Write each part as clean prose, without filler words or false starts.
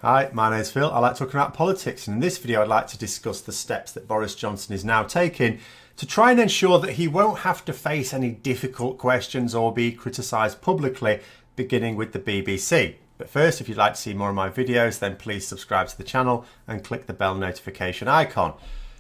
Hi, my name's Phil. I like talking about politics, and in this video I'd like to discuss the steps that Boris Johnson is now taking to try and ensure that he won't have to face any difficult questions or be criticised publicly, beginning with the BBC. But first, if you'd like to see more of my videos, then please subscribe to the channel and click the bell notification icon.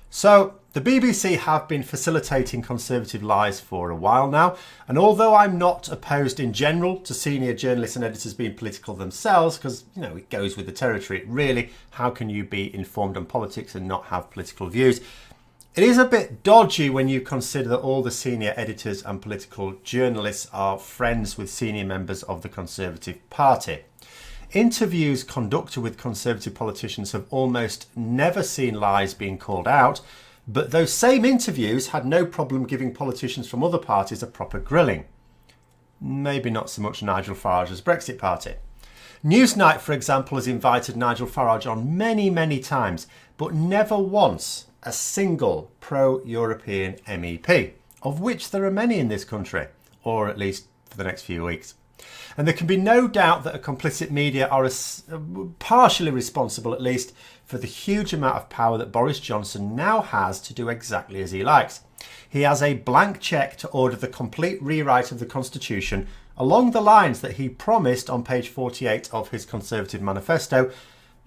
So, the BBC have been facilitating conservative lies for a while now, and although I'm not opposed in general to senior journalists and editors being political themselves, because, it goes with the territory, really, how can you be informed on politics and not have political views? It is a bit dodgy when you consider that all the senior editors and political journalists are friends with senior members of the Conservative Party. Interviews conducted with Conservative politicians have almost never seen lies being called out, but those same interviews had no problem giving politicians from other parties a proper grilling. Maybe not so much Nigel Farage's Brexit Party. Newsnight, for example, has invited Nigel Farage on many times, but never once a single pro-European MEP, of which there are many in this country, or at least for the next few weeks. And there can be no doubt that a complicit media are partially responsible, at least, for the huge amount of power that Boris Johnson now has to do exactly as he likes. He has a blank cheque to order the complete rewrite of the Constitution along the lines that he promised on page 48 of his Conservative manifesto,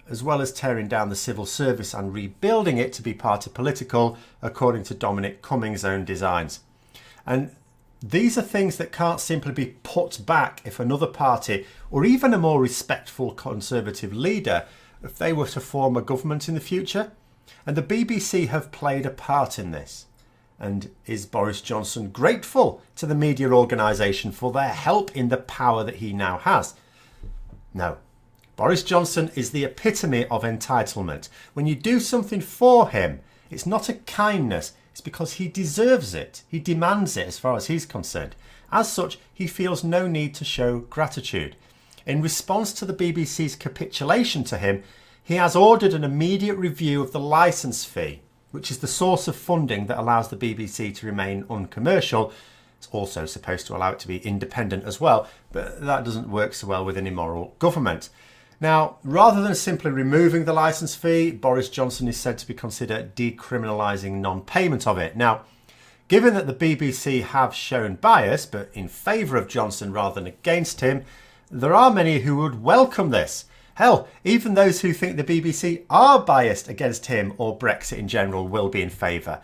as well as tearing down the civil service and rebuilding it to be party political, according to Dominic Cummings' own designs. And these are things that can't simply be put back if another party, or even a more respectful Conservative leader, if they were to form a government in the future. And the BBC have played a part in this. And is Boris Johnson grateful to the media organisation for their help in the power that he now has? No. Boris Johnson is the epitome of entitlement. When you do something for him, it's not a kindness, it's because he deserves it. He demands it as far as he's concerned. As such, he feels no need to show gratitude. In response to the BBC's capitulation to him, he has ordered an immediate review of the licence fee, which is the source of funding that allows the BBC to remain uncommercial. It's also supposed to allow it to be independent as well, but that doesn't work so well with an immoral government. Now, rather than simply removing the licence fee, Boris Johnson is said to be considered decriminalising non-payment of it. Now, given that the BBC have shown bias, but in favour of Johnson rather than against him, there are many who would welcome this. Hell, even those who think the BBC are biased against him or Brexit in general will be in favour.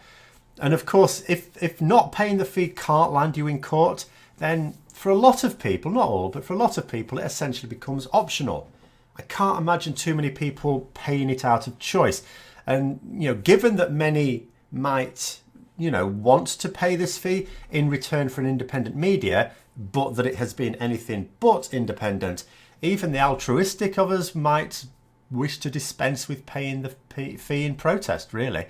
And of course, if not paying the fee can't land you in court, then for a lot of people, not all, but for a lot of people, it essentially becomes optional. I can't imagine too many people paying it out of choice. And, given that many might, want to pay this fee in return for an independent media, but that it has been anything but independent, even the altruistic of us might wish to dispense with paying the fee in protest, really.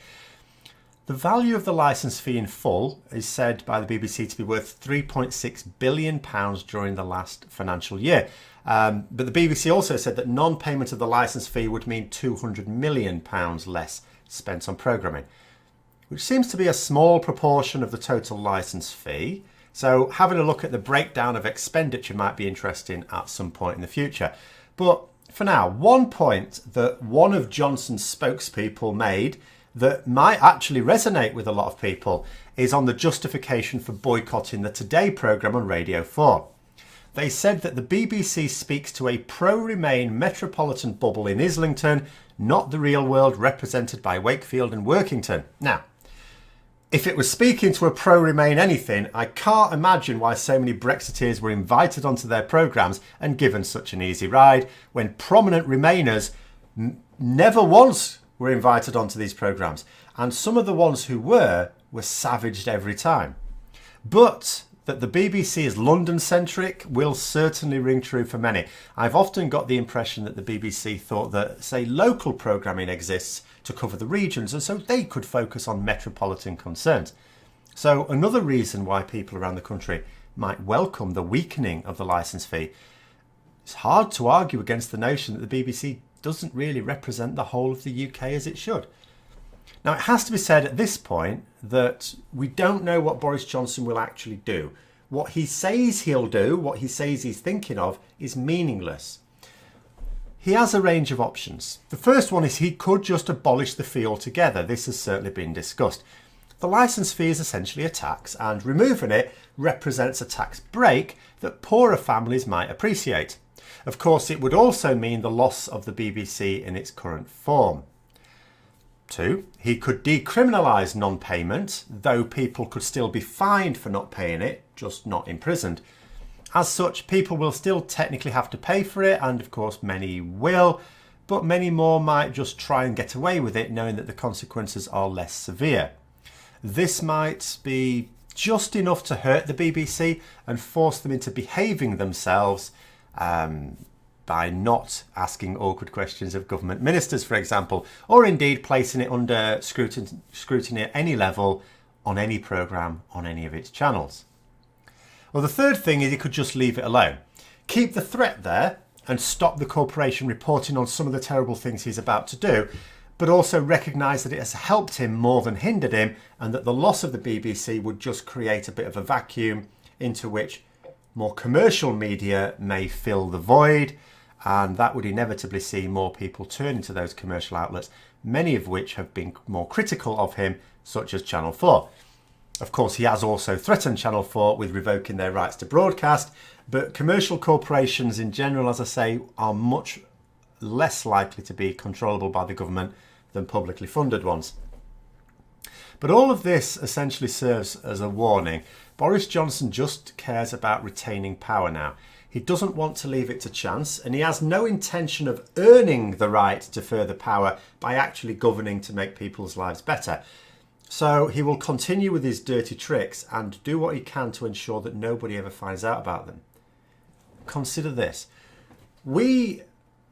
The value of the licence fee in full is said by the BBC to be worth £3.6 billion during the last financial year. But the BBC also said that non-payment of the licence fee would mean £200 million less spent on programming, which seems to be a small proportion of the total licence fee. So having a look at the breakdown of expenditure might be interesting at some point in the future. But for now, one point that one of Johnson's spokespeople made that might actually resonate with a lot of people is on the justification for boycotting the Today programme on Radio 4. They said that the BBC speaks to a pro-Remain metropolitan bubble in Islington, not the real world represented by Wakefield and Workington. Now, if it was speaking to a pro-Remain anything, I can't imagine why so many Brexiteers were invited onto their programmes and given such an easy ride, when prominent Remainers never once were invited onto these programmes, and some of the ones who were savaged every time. But that the BBC is London-centric will certainly ring true for many. I've often got the impression that the BBC thought that, say, local programming exists to cover the regions, and so they could focus on metropolitan concerns. So another reason why people around the country might welcome the weakening of the licence fee. It's hard to argue against the notion that the BBC doesn't really represent the whole of the UK as it should. Now, it has to be said at this point that we don't know what Boris Johnson will actually do. What he says he'll do, what he says he's thinking of, is meaningless. He has a range of options. The first one is he could just abolish the fee altogether. This has certainly been discussed. The licence fee is essentially a tax, and removing it represents a tax break that poorer families might appreciate. Of course, it would also mean the loss of the BBC in its current form. 2, he could decriminalise non-payment, though people could still be fined for not paying it, just not imprisoned. As such, people will still technically have to pay for it, and of course many will, but many more might just try and get away with it, knowing that the consequences are less severe. This might be just enough to hurt the BBC and force them into behaving themselves by not asking awkward questions of government ministers, for example, or indeed placing it under scrutiny at any level on any programme on any of its channels. Well, the third thing is he could just leave it alone. Keep the threat there and stop the corporation reporting on some of the terrible things he's about to do, but also recognise that it has helped him more than hindered him, and that the loss of the BBC would just create a bit of a vacuum into which more commercial media may fill the void, and that would inevitably see more people turning to those commercial outlets, many of which have been more critical of him, such as Channel 4. Of course, he has also threatened Channel 4 with revoking their rights to broadcast, but commercial corporations in general, as I say, are much less likely to be controllable by the government than publicly funded ones. But all of this essentially serves as a warning. Boris Johnson just cares about retaining power now. He doesn't want to leave it to chance, and he has no intention of earning the right to further power by actually governing to make people's lives better. So he will continue with his dirty tricks and do what he can to ensure that nobody ever finds out about them. Consider this. We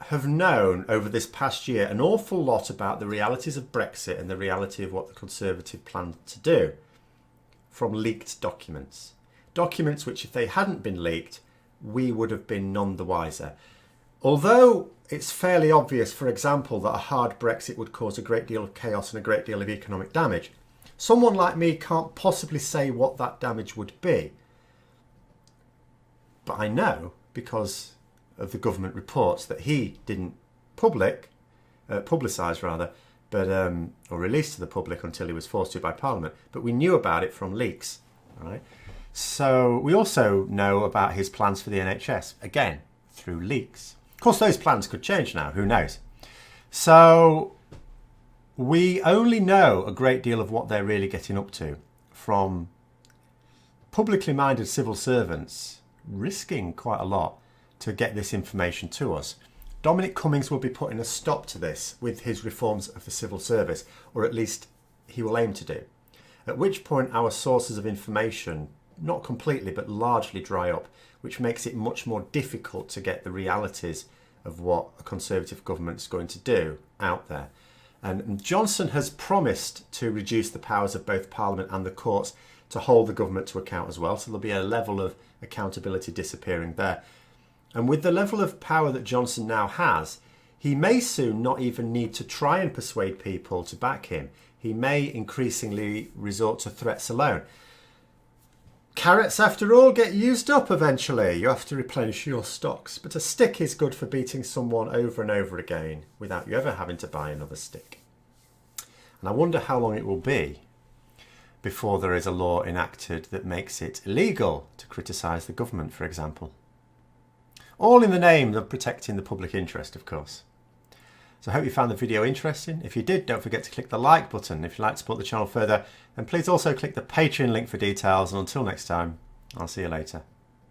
have known over this past year an awful lot about the realities of Brexit and the reality of what the Conservative planned to do from leaked documents. Documents which, if they hadn't been leaked, we would have been none the wiser. Although it's fairly obvious, for example, that a hard Brexit would cause a great deal of chaos and a great deal of economic damage, someone like me can't possibly say what that damage would be. But I know, because of the government reports that he didn't publicise, or release to the public until he was forced to by Parliament. But we knew about it from leaks, right? So we also know about his plans for the NHS, again, through leaks. Of course, those plans could change now, who knows? So we only know a great deal of what they're really getting up to from publicly minded civil servants risking quite a lot to get this information to us. Dominic Cummings will be putting a stop to this with his reforms of the civil service, or at least he will aim to do. At which point our sources of information, not completely but largely, dry up, which makes it much more difficult to get the realities of what a Conservative government is going to do out there. And Johnson has promised to reduce the powers of both Parliament and the courts to hold the government to account as well, so there'll be a level of accountability disappearing there. And with the level of power that Johnson now has, he may soon not even need to try and persuade people to back him. He may increasingly resort to threats alone. Carrots, after all, get used up eventually. You have to replenish your stocks. But a stick is good for beating someone over and over again without you ever having to buy another stick. And I wonder how long it will be before there is a law enacted that makes it illegal to criticise the government, for example. All in the name of protecting the public interest, of course. So I hope you found the video interesting. If you did, don't forget to click the like button. If you'd like to support the channel further, then please also click the Patreon link for details. And until next time, I'll see you later.